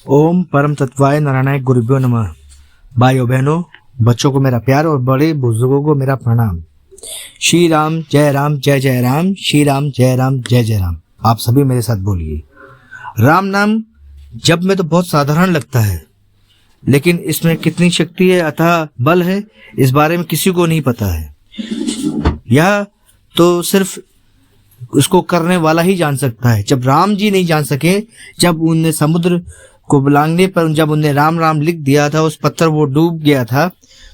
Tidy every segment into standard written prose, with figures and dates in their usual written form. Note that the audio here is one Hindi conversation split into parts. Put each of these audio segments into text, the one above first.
ओम परम तत्वाय नारायणाय गुरुभ्यो नमः। भाइयों बहनों, बच्चों को मेरा प्यार और बड़े बुजुर्गों को मेरा प्रणाम। श्री राम जय राम जय जय राम, श्री राम जय राम जय जय राम। आप सभी मेरे साथ बोलिए। राम नाम जब में तो बहुत साधारण लगता है, लेकिन इसमें कितनी शक्ति है अथवा बल है, इस बारे में किसी को नहीं पता है। यह तो सिर्फ उसको करने वाला ही जान सकता है। जब राम जी नहीं जान सके, जब उनने समुद्र को लांघने पर जब उनने राम राम लिख दिया था, उस पत्थर वो डूब गया था,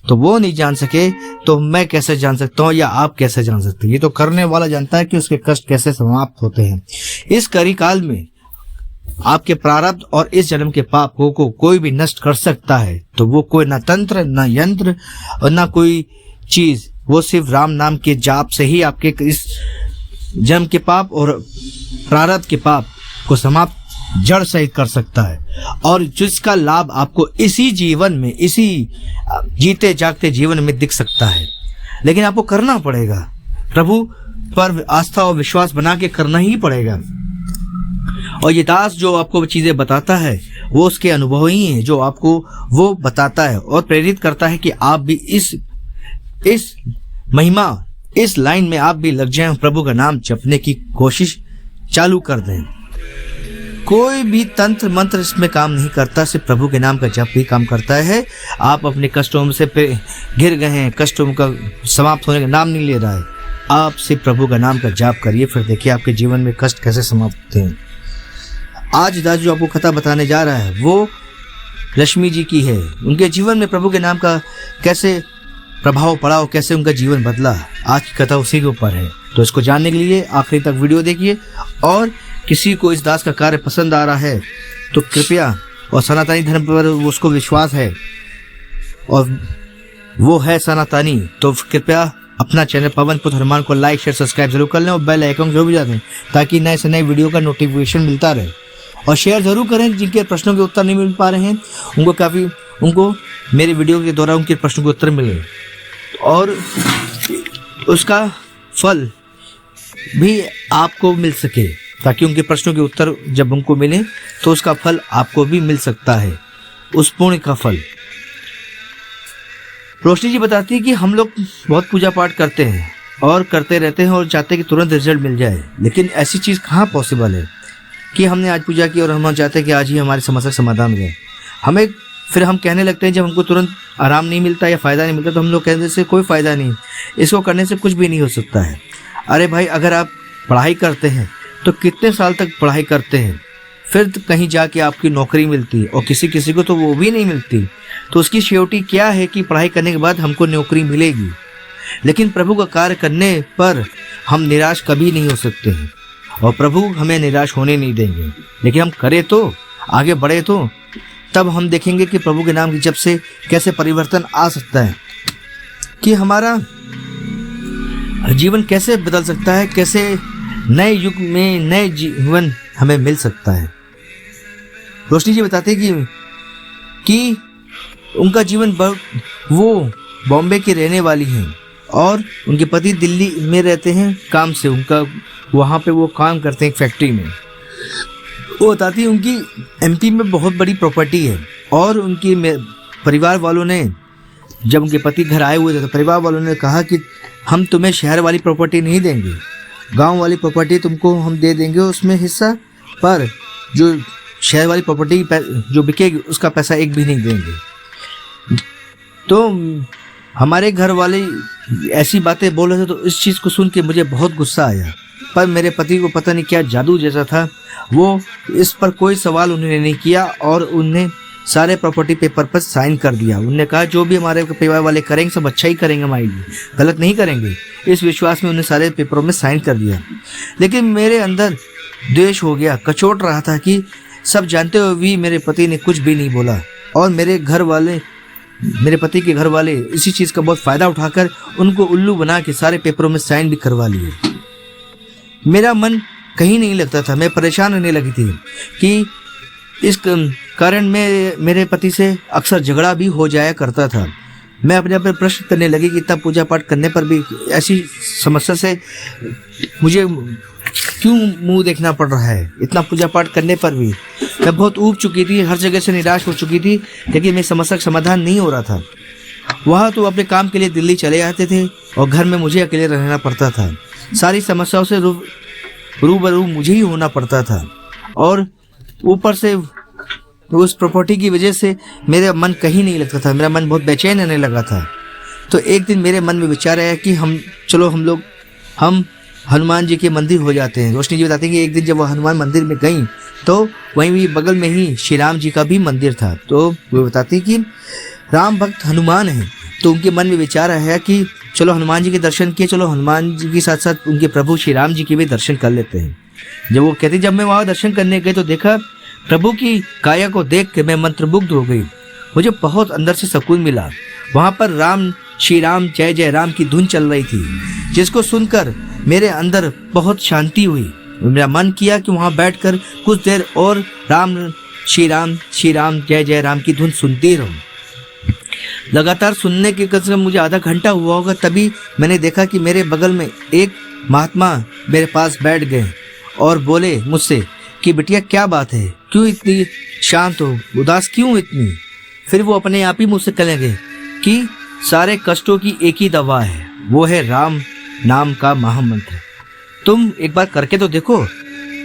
तो वो नहीं जान सके तो मैं कैसे जान सकता हूँ या आप कैसे जान सकते हैं? ये तो करने वाला जानता है कि उसके कष्ट कैसे समाप्त होते हैं। इस करी काल में आपके प्रारब्ध और इस जन्म के पाप को कोई भी नष्ट कर सकता है, तो वो कोई ना तंत्र ना यंत्र और ना कोई चीज, वो सिर्फ राम नाम के जाप से ही आपके इस जन्म के पाप और प्रारब्ध के पाप को समाप्त जड़ सहित कर सकता है, और जिसका लाभ आपको इसी जीवन में, इसी जीते जागते जीवन में दिख सकता है। लेकिन आपको करना पड़ेगा, प्रभु पर आस्था और विश्वास बना के करना ही पड़ेगा। और ये दास जो आपको चीजें बताता है वो उसके अनुभव ही है जो आपको वो बताता है और प्रेरित करता है कि आप भी इस महिमा, इस लाइन में आप भी लग जाएं, प्रभु का नाम जपने की कोशिश चालू कर दें। कोई भी तंत्र मंत्र इसमें काम नहीं करता, सिर्फ प्रभु के नाम का जप ही काम करता है। आप अपने कष्टों से घिर गए हैं, कष्टों का समाप्त होने का नाम नहीं ले रहा है, आप सिर्फ प्रभु का नाम का जाप करिए, फिर देखिए आपके जीवन में कष्ट कैसे समाप्त होते हैं। आज दास जो आपको कथा बताने जा रहा है वो लक्ष्मी जी की है। उनके जीवन में प्रभु के नाम का कैसे प्रभाव पड़ा और कैसे उनका जीवन बदला, आज की कथा उसी के ऊपर है। तो इसको जानने के लिए आखिरी तक वीडियो देखिए, और किसी को इस दास का कार्य पसंद आ रहा है तो कृपया, और सनातनी धर्म पर उसको विश्वास है और वो है सनातनी, तो कृपया अपना चैनल पवन पुत्र हनुमान को लाइक शेयर सब्सक्राइब जरूर कर लें और बेल आइकन जरूर बजा दें, ताकि नए से नए वीडियो का नोटिफिकेशन मिलता रहे। और शेयर जरूर करें, जिनके प्रश्नों के उत्तर नहीं मिल पा रहे हैं उनको मेरे वीडियो के द्वारा उनके प्रश्नों के उत्तर मिले और उसका फल भी आपको मिल सके, ताकि उनके प्रश्नों के उत्तर जब उनको मिले तो उसका फल आपको भी मिल सकता है, उस पुण्य का फल। रोशनी जी बताती है कि हम लोग बहुत पूजा पाठ करते हैं और करते रहते हैं और चाहते हैं कि तुरंत रिजल्ट मिल जाए, लेकिन ऐसी चीज़ कहाँ पॉसिबल है कि हमने आज पूजा की और हम चाहते हैं कि आज ही हमारी समस्या का समाधान हो जाए। फिर हम कहने लगते हैं, जब हमको तुरंत आराम नहीं मिलता या फ़ायदा नहीं मिलता तो हम लोग कहने से कोई फ़ायदा नहीं, इसको करने से कुछ भी नहीं हो सकता है। अरे भाई, अगर आप पढ़ाई करते हैं तो कितने साल तक पढ़ाई करते हैं, फिर कहीं जाके आपकी नौकरी मिलती है, और किसी किसी को तो वो भी नहीं मिलती, तो उसकी श्योरिटी क्या है कि पढ़ाई करने के बाद हमको नौकरी मिलेगी। लेकिन प्रभु का कार्य करने पर हम निराश कभी नहीं हो सकते हैं, और प्रभु हमें निराश होने नहीं देंगे। लेकिन हम करें तो, आगे बढ़े तो, तब हम देखेंगे कि प्रभु के नाम की जप से कैसे परिवर्तन आ सकता है, कि हमारा जीवन कैसे बदल सकता है, कैसे नए युग में नए जीवन हमें मिल सकता है। रोशनी जी बताते हैं कि उनका जीवन वो बॉम्बे की रहने वाली हैं और उनके पति दिल्ली में रहते हैं काम से, उनका वहाँ पे वो काम करते हैं एक फैक्ट्री में। वो बताती है उनकी एमपी में बहुत बड़ी प्रॉपर्टी है, और उनकी परिवार वालों ने, जब उनके पति घर आए हुए थे तो परिवार वालों ने कहा कि हम तुम्हें शहर वाली प्रॉपर्टी नहीं देंगे, गांव वाली प्रॉपर्टी तुमको हम दे देंगे उसमें हिस्सा, पर जो शहर वाली प्रॉपर्टी जो बिकेगी उसका पैसा एक भी नहीं देंगे। तो हमारे घर वाले ऐसी बातें बोल रहे थे, तो इस चीज़ को सुन के मुझे बहुत गुस्सा आया, पर मेरे पति को पता नहीं क्या जादू जैसा था, वो इस पर कोई सवाल उन्होंने नहीं किया और उन्हें सारे प्रॉपर्टी पेपर पर साइन कर दिया। उन्होंने कहा जो भी हमारे परिवार वाले करेंगे सब अच्छा ही करेंगे, हमारे लिए गलत नहीं करेंगे, इस विश्वास में उन्हें सारे पेपरों में साइन कर दिया। लेकिन मेरे अंदर द्वेष हो गया, कचोट रहा था कि सब जानते हुए भी मेरे पति ने कुछ भी नहीं बोला, और मेरे पति के घर वाले इसी चीज़ का बहुत फ़ायदा उठाकर उनको उल्लू बना के सारे पेपरों में साइन भी करवा लिए। मेरा मन कहीं नहीं लगता था, मैं परेशान होने लगी थी कि इस कारण में मेरे पति से अक्सर झगड़ा भी हो जाया करता था। मैं अपने आप में प्रश्न करने लगी कि इतना पूजा पाठ करने पर भी ऐसी समस्या से मुझे क्यों मुंह देखना पड़ रहा है, इतना पूजा पाठ करने पर भी। मैं बहुत ऊब चुकी थी, हर जगह से निराश हो चुकी थी, लेकिन मेरी समस्या का समाधान नहीं हो रहा था। वहाँ तो अपने काम के लिए दिल्ली चले जाते थे और घर में मुझे अकेले रहना पड़ता था। सारी समस्याओं से रूबरू मुझे ही होना पड़ता था और ऊपर से उस प्रॉपर्टी की वजह से मेरा मन कहीं नहीं लगता था, मेरा मन बहुत बेचैन रहने लगा था। तो एक दिन मेरे मन में विचार आया कि हम हनुमान जी के मंदिर हो जाते हैं। रोशनी जी बताती हैं कि एक दिन जब वो हनुमान मंदिर में गई तो वहीं भी बगल में ही श्री राम जी का भी मंदिर था। तो वो बताती कि राम भक्त हनुमान हैं, तो उनके मन में विचार आया कि चलो हनुमान जी के दर्शन किए, चलो हनुमान जी के साथ साथ उनके प्रभु श्री राम जी के भी दर्शन कर लेते हैं। जब मैं वहाँ दर्शन करने गए तो देखा प्रभु की काया को देख के मैं मंत्रमुग्ध हो गई। मुझे बहुत अंदर से सुकून मिला। वहाँ पर राम श्री राम जय जय राम की धुन चल रही थी, जिसको सुनकर मेरे अंदर बहुत शांति हुई। मेरा मन किया कि वहाँ बैठकर कुछ देर और श्री राम जय जय राम की धुन सुनती रहूं। लगातार सुनने के कम मुझे आधा घंटा हुआ होगा, तभी मैंने देखा कि मेरे बगल में एक महात्मा मेरे पास बैठ गए और बोले मुझसे कि बिटिया क्या बात है, क्यों इतनी शांत हो, उदास क्यों इतनी। फिर वो अपने आप ही मुझसे कहने लगे कि सारे कष्टों की एक ही दवा है, वो है राम नाम का महामंत्र। तुम एक बार करके तो देखो,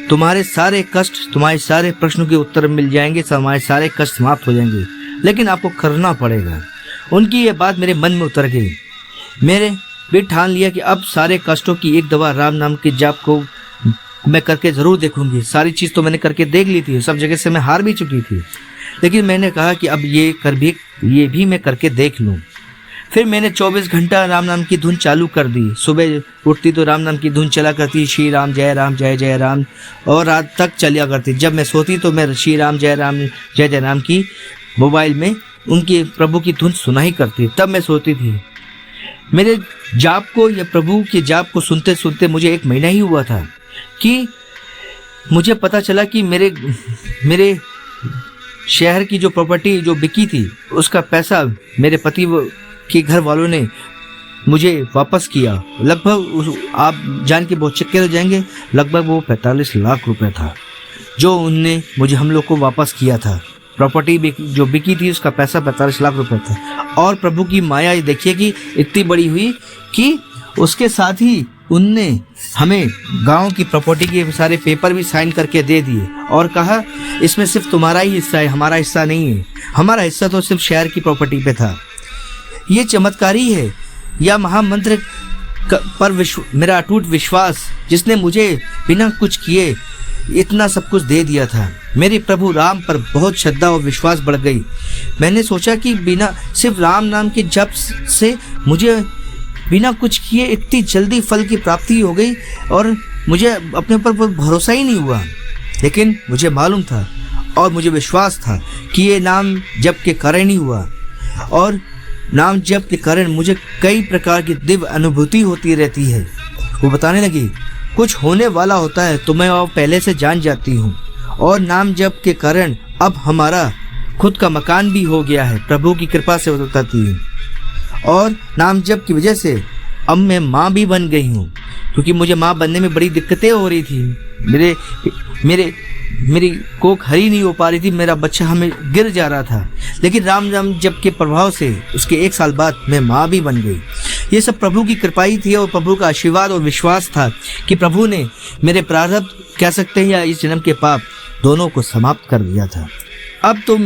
तुम्हारे सारे कष्ट, तुम्हारे सारे प्रश्नों के उत्तर मिल जाएंगे, तुम्हारे सारे कष्ट समाप्त हो जाएंगे, लेकिन आपको करना पड़ेगा। उनकी ये बात मेरे मन में उतर गई। मेरे भी ठान लिया कि अब सारे कष्टों की एक दवा राम नाम के जाप को मैं करके ज़रूर देखूंगी। सारी चीज़ तो मैंने करके देख ली थी, सब जगह से मैं हार भी चुकी थी, लेकिन मैंने कहा कि अब ये भी मैं करके देख लूँ। फिर मैंने 24 घंटा राम नाम की धुन चालू कर दी। सुबह उठती तो राम नाम की धुन चला करती, श्री राम जय जय राम, और रात तक चलिया करती। जब मैं सोती तो मैं श्री राम जय जय राम की मोबाइल में उनके प्रभु की धुन सुना ही करती, तब मैं सोती थी। मेरे जाप को या प्रभु के जाप को सुनते सुनते मुझे 1 महीना ही हुआ था कि मुझे पता चला कि मेरे शहर की जो प्रॉपर्टी जो बिकी थी उसका पैसा मेरे पति के घर वालों ने मुझे वापस किया। लगभग आप जान के बहुत चक्कर हो जाएंगे, लगभग वो 45 लाख रुपए था जो उनने मुझे हम लोग को वापस किया था। प्रॉपर्टी जो बिकी थी उसका पैसा 45 लाख रुपए था। और प्रभु की माया देखिए कि इतनी बड़ी हुई कि उसके साथ ही उनने हमें गांव की प्रॉपर्टी के सारे पेपर भी साइन करके दे दिए और कहा इसमें सिर्फ तुम्हारा ही हिस्सा है, हमारा हिस्सा नहीं है। हमारा हिस्सा तो सिर्फ शहर की प्रॉपर्टी पे था। ये चमत्कारी है या महामंत्र पर मेरा अटूट विश्वास, जिसने मुझे बिना कुछ किए इतना सब कुछ दे दिया था। मेरे प्रभु राम पर बहुत श्रद्धा और विश्वास बढ़ गई। मैंने सोचा कि बिना सिर्फ राम नाम के जप से मुझे बिना कुछ किए इतनी जल्दी फल की प्राप्ति हो गई और मुझे अपने ऊपर भरोसा ही नहीं हुआ। लेकिन मुझे मालूम था और मुझे विश्वास था कि ये नाम जप के कारण ही हुआ, और नाम जप के कारण मुझे कई प्रकार की दिव्य अनुभूति होती रहती है। वो बताने लगी कुछ होने वाला होता है तो मैं वो पहले से जान जाती हूँ, और नाम जप के कारण अब हमारा खुद का मकान भी हो गया है, प्रभु की कृपा से बताती है। और नाम जप की वजह से अब मैं माँ भी बन गई हूँ, क्योंकि मुझे माँ बनने में बड़ी दिक्कतें हो रही थी। मेरी कोख हरी नहीं हो पा रही थी, मेरा बच्चा हमें गिर जा रहा था। लेकिन राम नाम जप के प्रभाव से उसके 1 साल बाद मैं माँ भी बन गई। ये सब प्रभु की कृपा ही थी और प्रभु का आशीर्वाद और विश्वास था कि प्रभु ने मेरे प्रारब्ध कह सकते हैं या इस जन्म के पाप दोनों को समाप्त कर दिया था। अब तो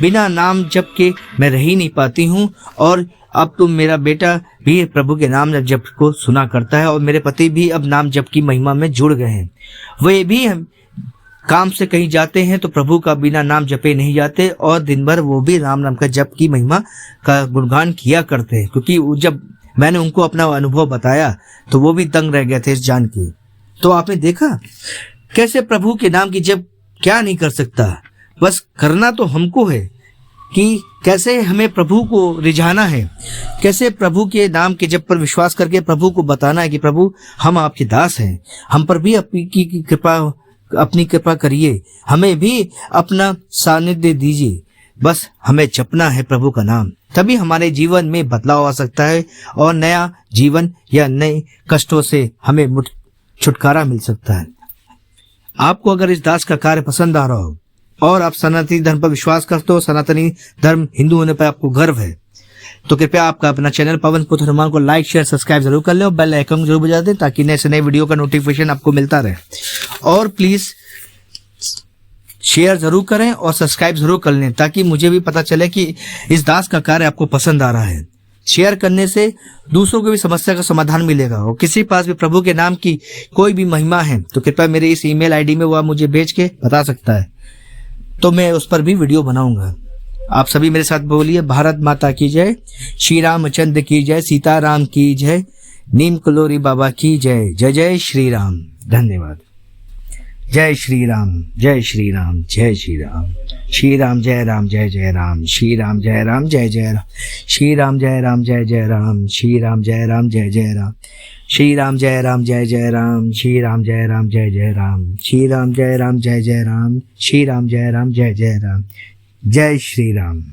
बिना नाम जप के मैं रह ही नहीं पाती हूँ, और अब तो मेरा बेटा भी प्रभु के नाम जप को सुना करता है और मेरे पति भी अब नाम जप की महिमा में जुड़ गए हैं। वे भी हम काम से कहीं जाते हैं तो प्रभु का बिना नाम जपे नहीं जाते, और दिन भर वो भी राम नाम का जप की महिमा का गुणगान किया करते हैं। क्योंकि जब मैंने उनको अपना अनुभव बताया तो वो भी दंग रह गए थे इस जान के। तो आपने देखा कैसे प्रभु के नाम की जप क्या नहीं कर सकता, बस करना तो हमको है कि कैसे हमें प्रभु को रिझाना है, कैसे प्रभु के नाम के जप पर विश्वास करके प्रभु को बताना है कि प्रभु हम आपके दास हैं, हम पर भी अपनी कृपा करिए, हमें भी अपना सानिध्य दीजिए। बस हमें जपना है प्रभु का नाम, तभी हमारे जीवन में बदलाव आ सकता है और नया जीवन या नए कष्टों से हमें छुटकारा मिल सकता है। आपको अगर इस दास का कार्य पसंद आ रहा हो और आप सनातनी धर्म पर विश्वास करते हो, सनातनी धर्म हिंदू होने पर आपको गर्व है, तो कृपया आपका अपना चैनल पवन पुत्र हनुमान को लाइक शेयर सब्सक्राइब जरूर कर लें और बेल आइकन जरूर बजा दें ताकि नए से नए वीडियो का नोटिफिकेशन आपको मिलता रहे। और प्लीज शेयर जरूर करें और सब्सक्राइब जरूर कर लें ताकि मुझे भी पता चले कि इस दास का कार्य आपको पसंद आ रहा है। शेयर करने से दूसरों को भी समस्या का समाधान मिलेगा। और किसी के पास भी प्रभु के नाम की कोई भी महिमा है तो कृपया मेरे इस ईमेल आईडी में वो मुझे भेज के बता सकता है, तो मैं उस पर भी वीडियो बनाऊंगा। आप सभी मेरे साथ बोलिए, भारत माता की जय, श्री रामचंद्र की जय, सीताराम की जय, नीम कलोरी बाबा की जय। जय जय श्री राम। धन्यवाद। जय श्री राम, जय श्री राम, जय श्री राम। श्री राम जय राम, जय जय राम। श्री राम जय राम, जय जय राम। श्री राम जय राम, जय जय राम। श्री राम जय राम, जय जय राम। श्री राम जय राम, जय जय राम। श्री राम जय राम, जय जय राम। श्री राम जय राम, जय जय राम। श्री राम जय राम, जय जय राम। जय श्री राम।